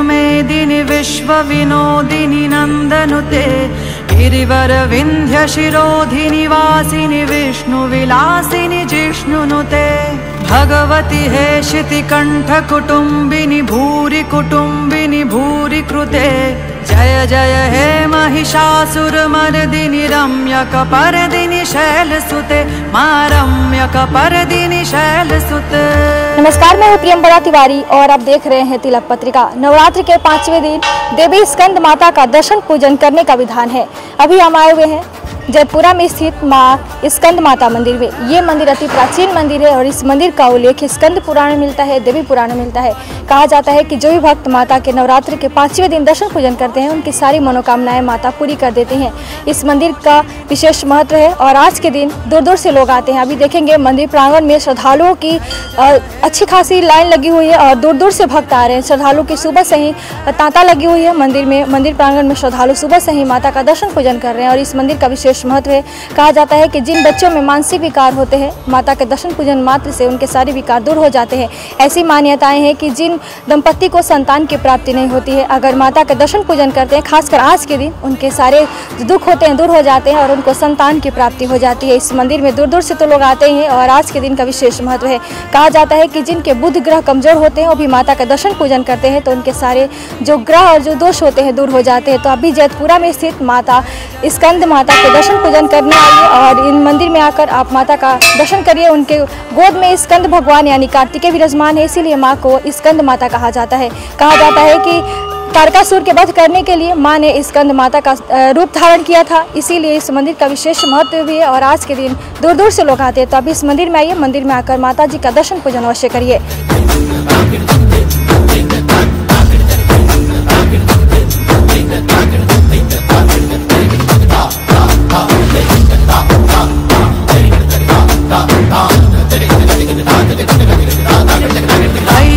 मेदिनि विश्व विनोदिनि नन्दनुते गिरिवर विन्ध्य शिरोधिनि वासिनि विष्णु विलासिनि जिष्णुनुते भगवति हेशिति कंठ कुटुंबिनि भूरि कुटुंबिनि भूरि कृते जय जय हे महिषासुरमर्दिनि रम्यकपर्दिनि शैलसुते मा रम्यकपर्दिनि शैलसुते। नमस्कार, मैं हूँ प्रियंबरा तिवारी और आप देख रहे हैं तिलक पत्रिका। नवरात्रि के 5वें दिन देवी स्कंद माता का दर्शन पूजन करने का विधान है। अभी हम आए हुए हैं जयपुरा में स्थित माँ स्कंद माता मंदिर में। ये मंदिर अति प्राचीन मंदिर है और इस मंदिर का उल्लेख स्कंद पुराण में मिलता है, देवी पुराण में मिलता है। कहा जाता है कि जो भी भक्त माता के नवरात्रि के 5वें दिन दर्शन पूजन करते हैं उनकी सारी मनोकामनाएं माता पूरी कर देती हैं। इस मंदिर का विशेष महत्व है और आज के दिन दूर दूर से लोग आते हैं। अभी देखेंगे मंदिर प्रांगण में श्रद्धालुओं की अच्छी खासी लाइन लगी हुई है और दूर दूर से भक्त आ रहे हैं। श्रद्धालु की सुबह से ही तांता लगी हुई है मंदिर में। मंदिर प्रांगण में श्रद्धालु सुबह से ही माता का दर्शन पूजन कर रहे हैं और इस मंदिर का विशेष महत्व है। कहा जाता है कि जिन बच्चों में मानसिक विकार होते हैं माता के दर्शन पूजन मात्र से उनके सारे विकार दूर हो जाते हैं। ऐसी मान्यताएं हैं कि जिन दंपति को संतान की प्राप्ति नहीं होती है, अगर माता के दर्शन पूजन करते हैं, खासकर आज के दिन, उनके सारे दुख होते हैं दूर हो जाते हैं और उनको संतान की प्राप्ति हो जाती है। इस मंदिर में दूर दूर से तो लोग आते हैं और आज के दिन का विशेष महत्व है। कहा जाता है कि जिनके बुध ग्रह कमजोर होते हैं वो भी माता का दर्शन पूजन करते हैं तो उनके सारे जो ग्रह और जो दोष होते हैं दूर हो जाते हैं। तो अभी जयपुरा में स्थित माता स्कंद माता के दर्शन पूजन करने आइए और इन मंदिर में आकर आप माता का दर्शन करिए। उनके गोद में स्कंद भगवान यानी कार्तिकेय विराजमान है, इसीलिए माँ को स्कंद माता कहा जाता है। कहा जाता है कि तारकासुर के वध करने के लिए माँ ने स्कंद माता का रूप धारण किया था, इसीलिए इस मंदिर का विशेष महत्व भी है और आज के दिन दूर दूर से लोग आते हैं। तो अभी इस मंदिर में आइए, मंदिर में आकर माता जी का दर्शन पूजन अवश्य करिए।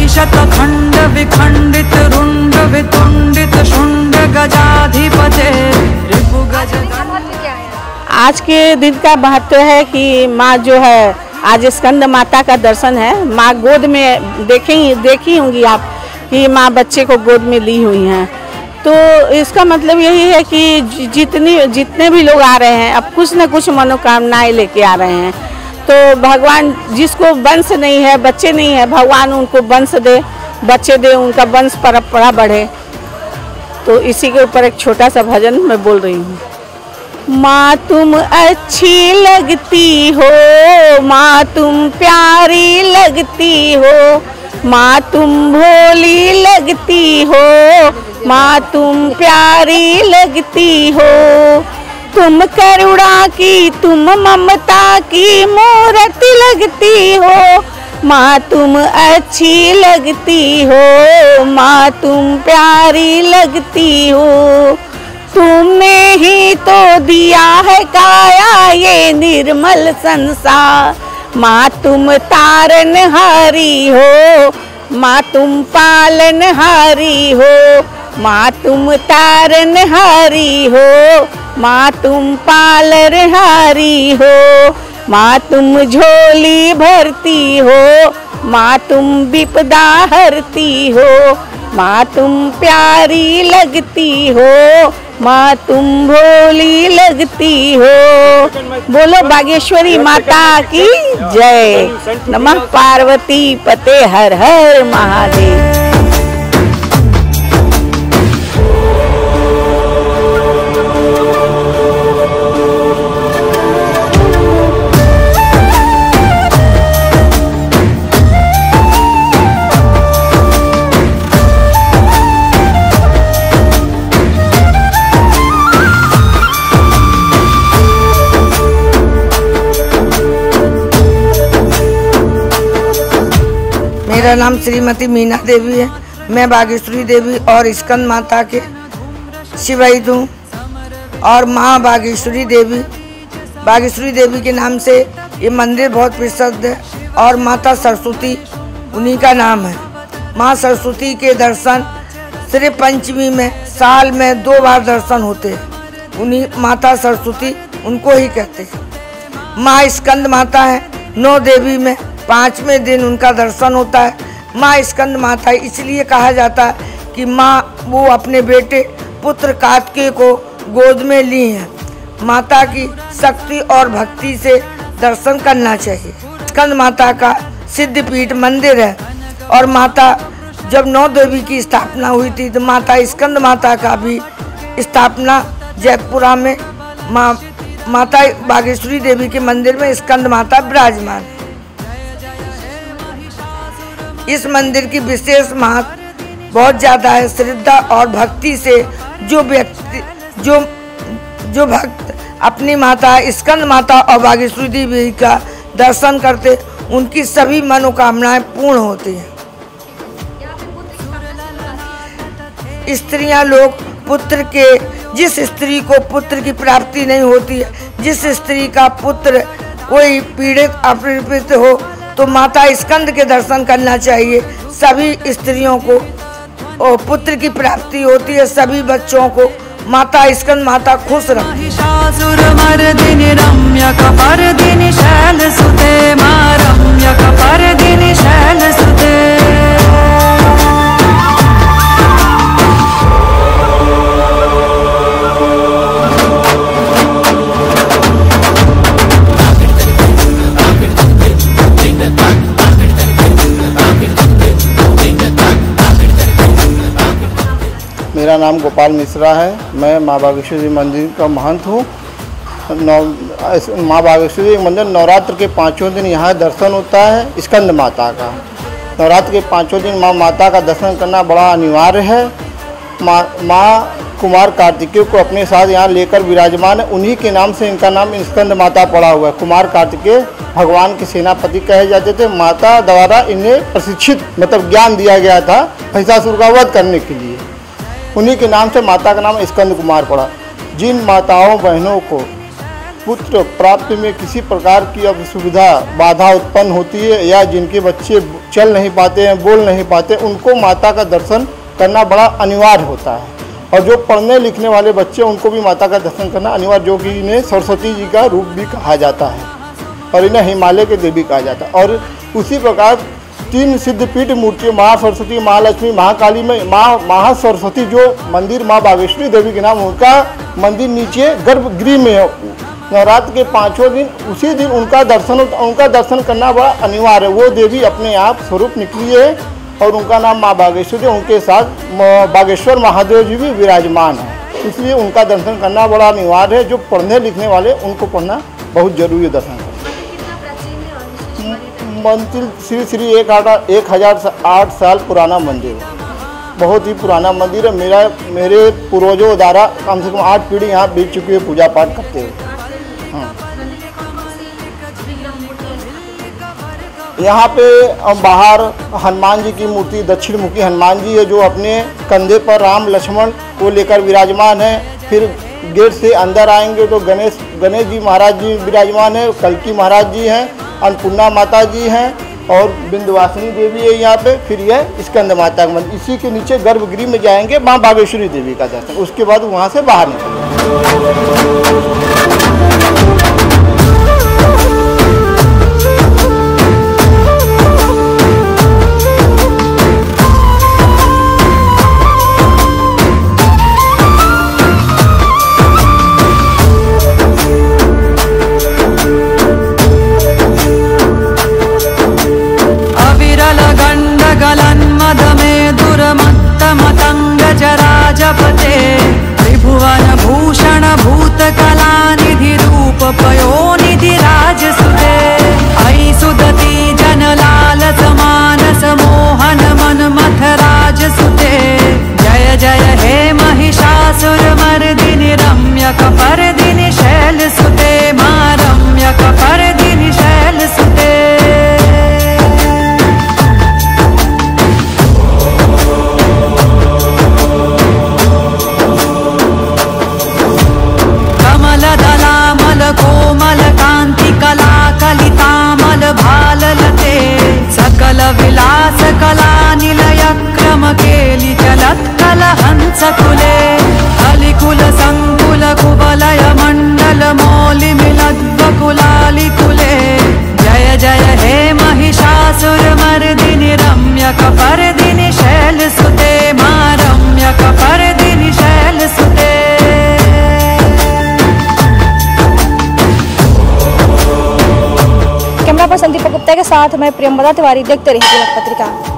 शतखंड विखंडित रुंड वितुंडित शुंड गजाधिपते रिपु गज। आज के दिन का महत्व है कि माँ जो है आज स्कंद माता का दर्शन है। माँ गोद में देखी होंगी आप कि माँ बच्चे को गोद में ली हुई हैं। तो इसका मतलब यही है कि जितने भी लोग आ रहे हैं अब कुछ न कुछ मनोकामनाएं लेके आ रहे हैं। तो भगवान जिसको वंश नहीं है, बच्चे नहीं है, भगवान उनको वंश दे, बच्चे दे, उनका वंश परंपरा बढ़े। तो इसी के ऊपर एक छोटा सा भजन मैं बोल रही हूँ। माँ तुम अच्छी लगती हो, माँ तुम प्यारी लगती हो, माँ तुम भोली लगती हो, माँ तुम प्यारी लगती हो, तुम करुणा की तुम ममता की मूर्ति लगती हो, माँ तुम अच्छी लगती हो, माँ तुम प्यारी लगती हो, तुमने ही तो दिया है काया ये निर्मल संसार, माँ तुम तारनहारी हो, माँ तुम पालनहारी हो, माँ तुम तारनहारी हो, माँ तुम पालनहारी हो, माँ तुम झोली भरती हो, माँ तुम विपदा हरती हो, माँ तुम प्यारी लगती हो, माँ तुम भोली लगती हो। बोलो बागेश्वरी माता की जय। नमः पार्वती पते हर हर महादेव। मेरा नाम श्रीमती मीना देवी है। मैं बागेश्वरी देवी और स्कंद माता के शिवाइद हूँ और माँ बागेश्वरी देवी के नाम से ये मंदिर बहुत प्रसिद्ध है और माता सरस्वती उन्हीं का नाम है। माँ सरस्वती के दर्शन सिर्फ पंचमी में साल में 2 बार दर्शन होते हैं। उन्हीं माता सरस्वती उनको ही कहते हैं। माँ स्कंद माता है। 9 देवी में 5वें दिन उनका दर्शन होता है। माँ स्कंद माता इसलिए कहा जाता है कि माँ वो अपने बेटे पुत्र कार्तिकेय को गोद में ली हैं। माता की शक्ति और भक्ति से दर्शन करना चाहिए। स्कंद माता का सिद्धपीठ मंदिर है और माता जब 9 देवी की स्थापना हुई थी तो माता स्कंद माता का भी स्थापना जयपुरा में माता बागेश्वरी देवी के मंदिर में स्कंद माता विराजमान है। इस मंदिर की विशेष महत्व बहुत ज़्यादा है। श्रद्धा और भक्ति से जो व्यक्ति जो भक्त अपनी माता स्कंद माता और बागेश्वरी देवी का दर्शन करते उनकी सभी मनोकामनाएं पूर्ण होती हैं। स्त्रियां लोग पुत्र के जिस स्त्री को पुत्र की प्राप्ति नहीं होती है, जिस स्त्री का पुत्र कोई पीड़ित अपीड़ित हो तो माता स्कंद के दर्शन करना चाहिए। सभी स्त्रियों को पुत्र की प्राप्ति होती है। सभी बच्चों को माता स्कंद माता खुश रखती मेरा नाम गोपाल मिश्रा है। मैं माँ बागेश्वरी मंदिर का महंत हूँ। माँ बागेश्वरी मंदिर नवरात्र के 5 दिन यहाँ दर्शन होता है स्कंद माता का। नवरात्र के 5 दिन माँ माता का दर्शन करना बड़ा अनिवार्य है। माँ कुमार कार्तिकेय को अपने साथ यहाँ लेकर विराजमान है। उन्हीं के नाम से इनका नाम स्कंद माता पड़ा हुआ है। कुमार कार्तिकेय भगवान के सेनापति कहे जाते थे। माता द्वारा इन्हें प्रशिक्षित मतलब ज्ञान दिया गया था महिषासुर का वध करने के लिए। उन्हीं के नाम से माता का नाम स्कंद कुमार पड़ा। जिन माताओं बहनों को पुत्र प्राप्ति में किसी प्रकार की असुविधा बाधा उत्पन्न होती है या जिनके बच्चे चल नहीं पाते हैं, बोल नहीं पाते, उनको माता का दर्शन करना बड़ा अनिवार्य होता है। और जो पढ़ने लिखने वाले बच्चे उनको भी माता का दर्शन करना अनिवार्य, जो कि इन्हें सरस्वती जी का रूप भी कहा जाता है और इन्हें हिमालय के देवी कहा जाता है। और उसी प्रकार 3 सिद्धपीठ मूर्तियों महासरस्वती, महालक्ष्मी, महाकाली में महासरस्वती जो मंदिर माँ बागेश्वरी देवी के नाम, उनका मंदिर नीचे गर्भगृह में है। नवरात्र के 5 दिन उसी दिन उनका दर्शन करना बड़ा अनिवार्य है। वो देवी अपने आप स्वरूप निकली है और उनका नाम माँ बागेश्वरी। उनके साथ बागेश्वर महादेव जी भी विराजमान है, इसलिए उनका दर्शन करना बड़ा अनिवार्य है। जो पढ़ने लिखने वाले उनको पढ़ना बहुत जरूरी है दर्शन करना। मंदिर श्री 1008 साल पुराना मंदिर है। बहुत ही पुराना मंदिर है। मेरे पूर्वजों द्वारा कम से कम 8 पीढ़ी यहाँ बीत चुकी है पूजा पाठ करते हुए। यहाँ पे बाहर हनुमान जी की मूर्ति, दक्षिण मुखी हनुमान जी है जो अपने कंधे पर राम लक्ष्मण को लेकर विराजमान है। फिर गेट से अंदर आएंगे तो गणेश जी महाराज जी विराजमान है, कल्की महाराज जी हैं, अन्नपूर्णा माता जी हैं और विंध्यवासिनी देवी है यहाँ पे। फिर यह स्कंद माता का मंदिर। इसी के नीचे गर्भगृह में जाएंगे माँ बागेश्वरी देवी का दर्शन, उसके बाद वहाँ से बाहर निकलेंगे। जपते त्रिभुवन भूषण भूत कलानिधि रूप कैमरा पर्सन दीपक गुप्ता के साथ मैं प्रियंवदा तिवारी, देखते रहिए तिलक पत्रिका।